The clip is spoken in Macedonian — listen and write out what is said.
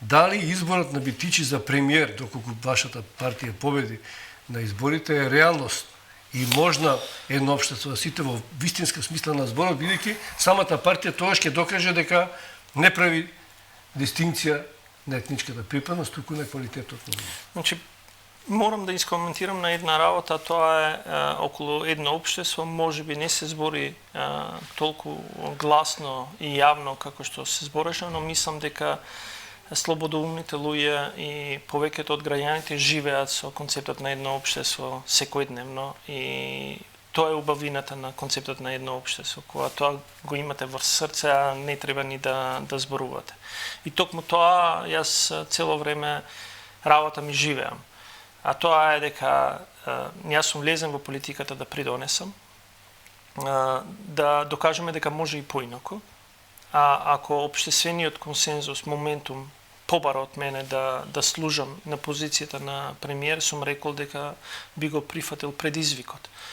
Дали изборот на Битичи за премиер, доколку вашата партија победи на изборите, е реалност и можна едно општество, сите во вистинска смисла на зборот, бидејќи самата партија тогаш ќе докаже дека не прави дистинција на етничката припадност, туку на квалитетот на луѓе. Значи, морам да искоментирам на една работа, тоа е околу едно општество, можеби не се збори толку гласно и јавно како што се збореше, но мислам дека слободоумните луѓе и повеќето од граѓаните живеат со концептот на едно општество секојдневно и тоа е убавината на концептот на едно општество, кога тоа го имате во срце, а не треба ни да зборувате. И токму тоа јас цело време работа ми живеам. А тоа е дека јас сум влезен во политиката да придонесам, да докажеме дека може и поинаку, а ако општествениот консензус, моментум, побара од мене да служам на позицијата на премиер, сум рекол дека би го прифатил предизвикот.